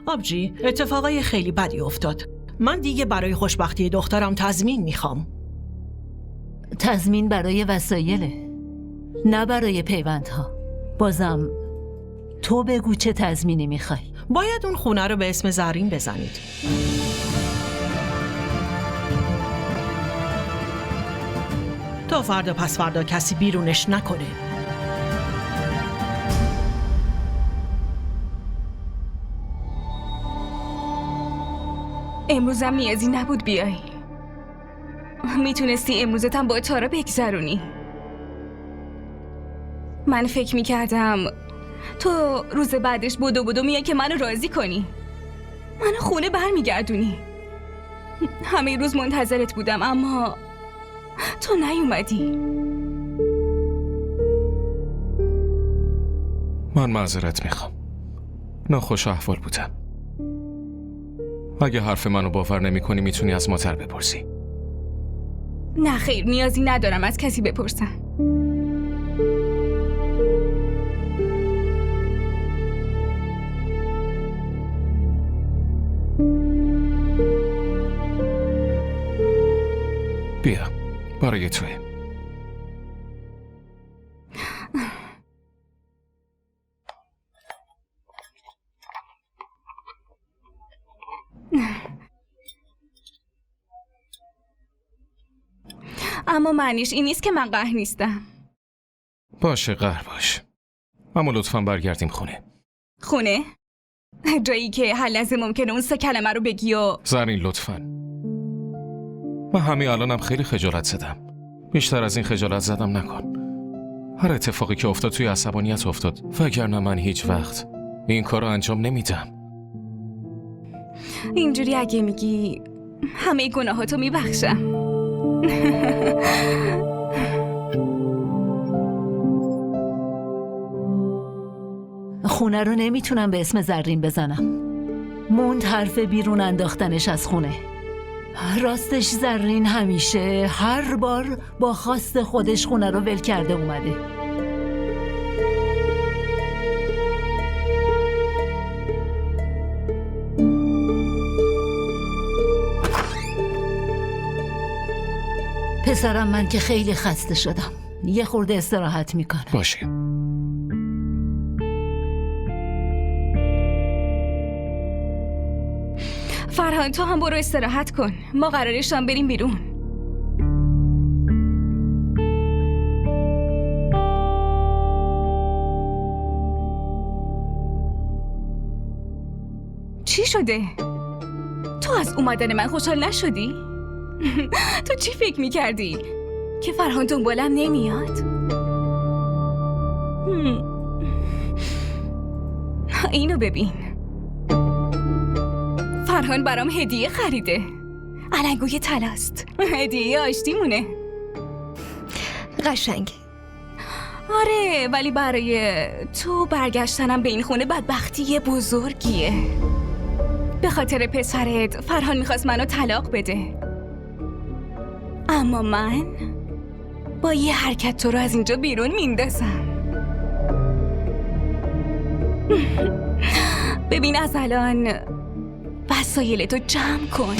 آبجی، اتفاقای خیلی بدی افتاد. من دیگه برای خوشبختی دخترم تضمین میخوام. تضمین برای وسایله، نه برای پیوندها. بازم تو بگو چه تضمینی میخوای؟ باید اون خونه رو به اسم زرین بزنید. تا فردا پس فردا کسی بیرونش نکنه. امروزم نیازی نبود بیای. میتونستی امروزت هم با تارا بگذرونی. من فکر میکردم تو روز بعدش بدو میای که منو راضی کنی، منو خونه برمیگردونی. همه روز منتظرت بودم اما تو نیومدی. من معذرت میخوام، ناخوش احوال بودم. اگه حرف منو باور نمی کنی میتونی از مادر بپرسی. نه خیر، نیازی ندارم از کسی بپرسم. بیا، برای توی. اما معنیش این نیست که من قهر نیستم. باشه قهر باش، اما لطفاً برگردیم خونه. خونه؟ جایی که هر لحظه ممکنه اون 3 کلمه رو بگی و... زرین لطفاً. من همین الانم خیلی خجالت زدم. بیشتر از این خجالت زدم نکن. هر اتفاقی که افتاد توی عصبانیت افتاد، وگرنه من هیچ وقت این کار رو انجام نمیدم. اینجوری اگه میگی همه گناهاتو میبخشم. خونه رو نمیتونم به اسم زرین بزنم. موند حرف بیرون انداختنش از خونه. راستش زرین همیشه هر بار با خواست خودش خونه رو ول کرده اومده. پسرم من که خیلی خسته شدم، یه خورده استراحت میکنم. باشه. فرهان تو هم برو استراحت کن، ما قراره شام بریم بیرون. چی شده؟ تو از اومدن من خوشحال نشدی؟ تو چی فکر میکردی؟ که فرهان دنبالم نمیاد؟ اینو ببین، فرهان برام هدیه خریده. علنگوی طلاست. هدیه آشتیمونه. قشنگه. آره، ولی برای تو برگشتنم به این خونه بدبختی بزرگیه. به خاطر پسرت فرهان میخواست منو طلاق بده، اما من با یه حرکت تو رو از اینجا بیرون میندازم. ببین از الان وسایلتو جمع کن.